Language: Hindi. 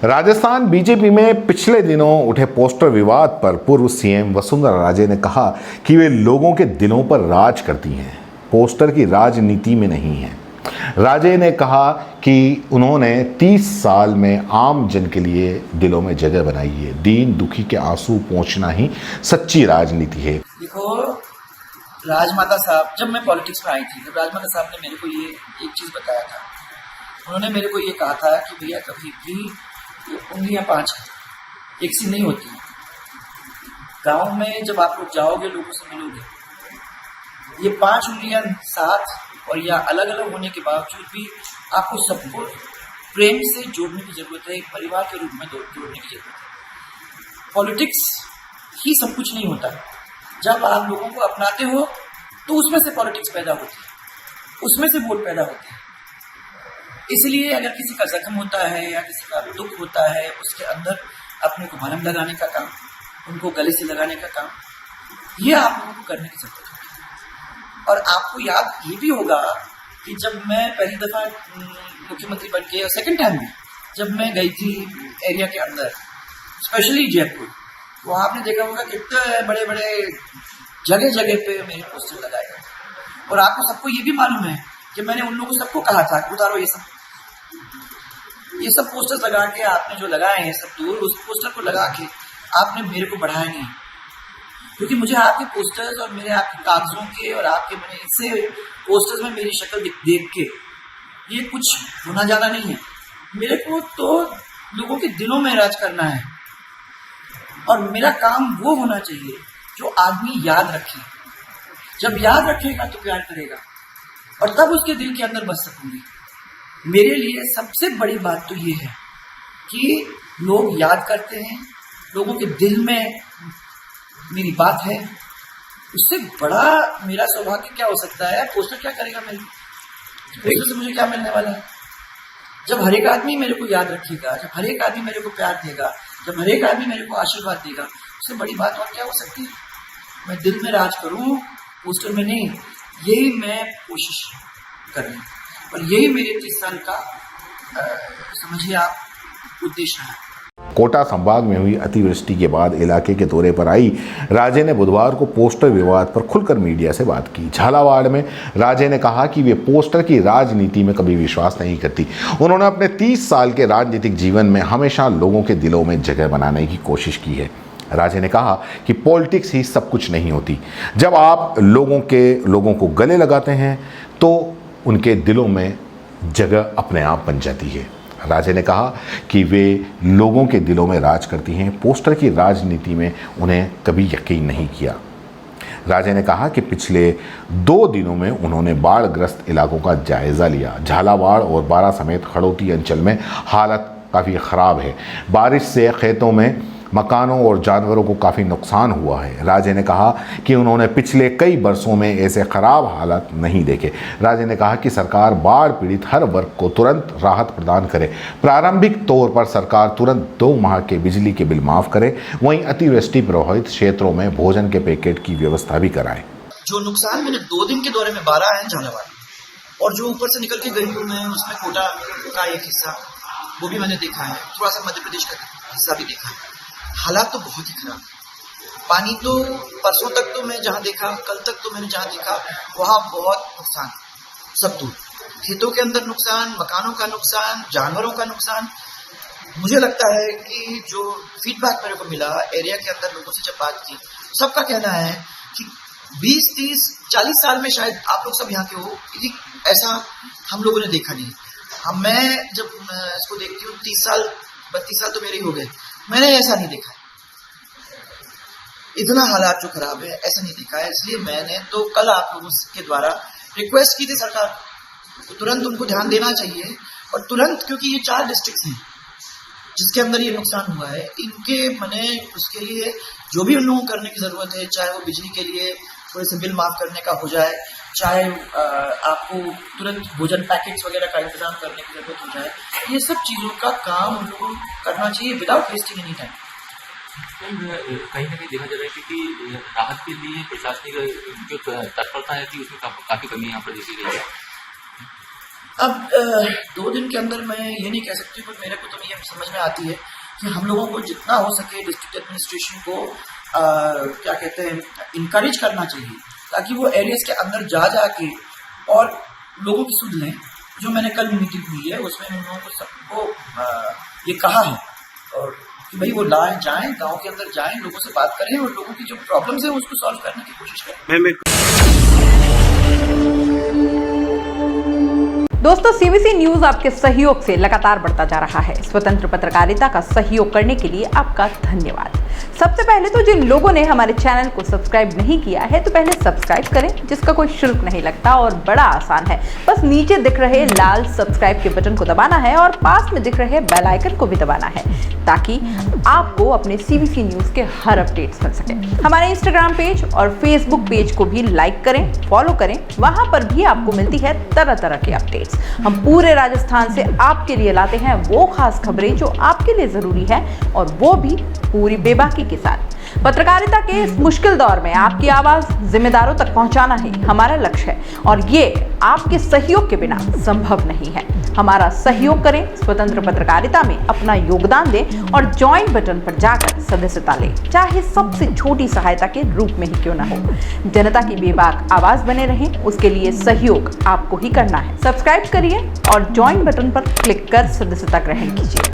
राजस्थान बीजेपी में पिछले दिनों उठे पोस्टर विवाद पर पूर्व सीएम वसुंधरा राजे ने कहा कि वे लोगों के दिलों पर राज करती हैं, पोस्टर की राजनीति में नहीं है। राजे ने कहा कि उन्होंने 30 साल में आम जन के लिए दिलों में जगह बनाई है। दीन दुखी के आंसू पोंछना ही सच्ची राजनीति है। देखो, राजमाता साहब, जब मैं पॉलिटिक्स में आई थी, जब राजमाता साहब ने मेरे को ये एक चीज़ बताया था, उन्होंने मेरे को ये कहा था कि भैया कभी भी उंगलियां 5 एक सी नहीं होती। गांव में जब आप लोग जाओगे, लोगों से मिलोगे, ये 5 उंगलियां साथ और या अलग अलग होने के बावजूद भी आपको सबको प्रेम से जोड़ने की जरूरत है, एक परिवार के रूप में जोड़ने की जरूरत है। पॉलिटिक्स ही सब कुछ नहीं होता। जब आप लोगों को अपनाते हो तो उसमें से पॉलिटिक्स पैदा होती है, उसमें से वोट पैदा होते हैं। इसलिए अगर किसी का जख्म होता है या किसी का दुख होता है, उसके अंदर अपने को मरहम लगाने का काम, उनको गले से लगाने का काम, ये आप लोगों को करने की जरूरत है। और आपको याद ये भी होगा कि जब मैं पहली दफा मुख्यमंत्री बन के, सेकंड टाइम में जब मैं गई थी एरिया के अंदर, स्पेशली जयपुर, तो आपने देखा होगा कितने बड़े बड़े जगह जगह पे मेरे पोस्टर लगाए गए। और आपको सबको ये भी मालूम है कि मैंने उन लोगों सबको कहा था कि उतारो ये सब पोस्टर्स लगा के आपने जो लगाए हैं सब दूर, उस पोस्टर को लगा के आपने मेरे को बढ़ाया नहीं। क्योंकि मुझे आपके पोस्टर्स और मेरे आपके कागजों के और आपके मैंने इससे पोस्टर्स में मेरी शक्ल देख के ये कुछ होना ज्यादा नहीं है। मेरे को तो लोगों के दिलों में राज करना है और मेरा काम वो होना चाहिए जो आदमी याद रखे। जब याद रखेगा तो प्यार करेगा और तब उसके दिल के अंदर बस सकूंगी। मेरे लिए सबसे बड़ी बात तो ये है कि लोग याद करते हैं, लोगों के दिल में मेरी बात है। उससे बड़ा मेरा सौभाग्य क्या हो सकता है? पोस्टर क्या करेगा मेरे? पोस्टर से मुझे क्या मिलने वाला है? जब हर एक आदमी मेरे को याद रखेगा, जब हर एक आदमी मेरे को प्यार देगा, जब हर एक आदमी मेरे को आशीर्वाद देगा, उससे बड़ी बात और क्या हो सकती है? मैं दिल में राज करूं, पोस्टर में नहीं। यही मैं कोशिश कर रही हूँ और यही मेरे 30 साल का समझिए आप उद्देश्य है। कोटा संभाग में हुई अतिवृष्टि के बाद इलाके के दौरे पर आई राजे ने बुधवार को पोस्टर विवाद पर खुलकर मीडिया से बात की। झालावाड़ में राजे ने कहा कि वे पोस्टर की राजनीति में कभी विश्वास नहीं करती। उन्होंने अपने 30 साल के राजनीतिक जीवन में हमेशा लोगों के दिलों में जगह बनाने की कोशिश की है। राजे ने कहा कि पॉलिटिक्स ही सब कुछ नहीं होती। जब आप लोगों को गले लगाते हैं तो उनके दिलों में जगह अपने आप बन जाती है। राजे ने कहा कि वे लोगों के दिलों में राज करती हैं, पोस्टर की राजनीति में उन्हें कभी यकीन नहीं किया। राजे ने कहा कि पिछले 2 दिनों में उन्होंने बाढ़ग्रस्त इलाकों का जायजा लिया। झालावाड़ और बारा समेत खड़ोती अंचल में हालत काफ़ी ख़राब है। बारिश से खेतों में, मकानों और जानवरों को काफ़ी नुकसान हुआ है। राजे ने कहा कि उन्होंने पिछले कई बरसों में ऐसे ख़राब हालात नहीं देखे। राजे ने कहा कि सरकार बाढ़ पीड़ित हर वर्ग को तुरंत राहत प्रदान करे। प्रारंभिक तौर पर सरकार तुरंत 2 माह के बिजली के बिल माफ़ करे, वहीं अतिवृष्टि प्रभावित क्षेत्रों में भोजन के पैकेट की व्यवस्था भी कराए। जो नुकसान मैंने 2 दिन के दौरे में 12 है झालावाड़, और जो ऊपर से निकल के गई हूँ मैं, उसमें कोटा का एक हिस्सा वो भी मैंने देखा है, थोड़ा सा मध्य प्रदेश का हिस्सा भी देखा है। हालात तो बहुत ही खराब है। पानी तो परसों तक तो मैं जहाँ देखा, कल तक तो मैंने जहाँ देखा वहाँ बहुत नुकसान, सब दूर खेतों के अंदर नुकसान, मकानों का नुकसान, जानवरों का नुकसान। मुझे लगता है कि जो फीडबैक मेरे को मिला एरिया के अंदर लोगों से जब बात की, सबका कहना है कि 20, 30, 40 साल में शायद आप लोग सब यहाँ के हो, ऐसा हम लोगों ने देखा नहीं। मैं जब इसको देखती हूँ, 30 साल 32 साल तो मेरे ही हो गए, मैंने ऐसा नहीं देखा है। इतना हालात जो खराब है ऐसा नहीं देखा है। इसलिए मैंने तो कल आप लोगों के द्वारा रिक्वेस्ट की थी सरकार तो तुरंत उनको ध्यान देना चाहिए और तुरंत, क्योंकि ये 4 डिस्ट्रिक्ट्स हैं जिसके अंदर ये नुकसान हुआ है, इनके मैंने उसके लिए जो भी उन लोगों को करने की जरूरत है, चाहे वो बिजली के लिए थोड़े से बिल माफ करने का हो जाए, चाहे आपको तुरंत भोजन पैकेट्स वगैरह का इंतजाम करने की जरूरत हो जाए, ये सब चीज़ों का काम उन लोगों को करना चाहिए विदाउट वेस्टिंग एनी टाइम। कहीं ना कहीं देखा जा रहा है कि राहत के लिए प्रशासनिक जो तत्परता है कि उसमें काफ़ी कमी यहाँ पर देखी गई है। अब 2 दिन के अंदर मैं ये नहीं कह सकती, पर मेरे को तो ये समझ में आती है कि हम लोगों को जितना हो सके डिस्ट्रिक्ट एडमिनिस्ट्रेशन को क्या कहते हैं इनकरेज करना चाहिए, ताकि वो एरियाज के अंदर जा के और लोगों की सुध लें। जो मैंने कल मीटिंग हुई है उसमें उन लोगों को सबको ये कहा है और कि भाई वो जाएं गांव के अंदर जाएं, लोगों से बात करें और लोगों की जो प्रॉब्लम्स है उसको सॉल्व करने की कोशिश करें। दोस्तों, सीबीसी न्यूज आपके सहयोग से लगातार बढ़ता जा रहा है। स्वतंत्र पत्रकारिता का सहयोग करने के लिए आपका धन्यवाद। सबसे पहले तो जिन लोगों ने हमारे चैनल को सब्सक्राइब नहीं किया है तो पहले सब्सक्राइब करें, जिसका कोई शुल्क नहीं लगता और बड़ा आसान है। बस नीचे दिख रहे लाल सब्सक्राइब के बटन को दबाना है और पास में दिख रहे बेल आइकन को भी दबाना है, ताकि आपको अपने सीबीसी न्यूज के हर अपडेट्स मिल सके। हमारे इंस्टाग्राम पेज और फेसबुक पेज को भी लाइक करें, फॉलो करें, वहां पर भी आपको मिलती है तरह तरह की अपडेट्स। हम पूरे राजस्थान से आपके लिए लाते हैं वो खास खबरें जो आपके लिए जरूरी है, और वो भी पूरी बेबाकी के साथ। पत्रकारिता के इस मुश्किल दौर में आपकी आवाज जिम्मेदारों तक पहुंचाना ही हमारा लक्ष्य है, और ये आपके सहयोग के बिना संभव नहीं है। हमारा सहयोग करें, स्वतंत्र पत्रकारिता में अपना योगदान दें और ज्वाइन बटन पर जाकर सदस्यता लें, चाहे सबसे छोटी सहायता के रूप में ही क्यों ना हो। जनता की बेबाक आवाज बने रहें, उसके लिए सहयोग आपको ही करना है। सब्सक्राइब करिए और ज्वाइन बटन पर क्लिक कर सदस्यता ग्रहण कीजिए।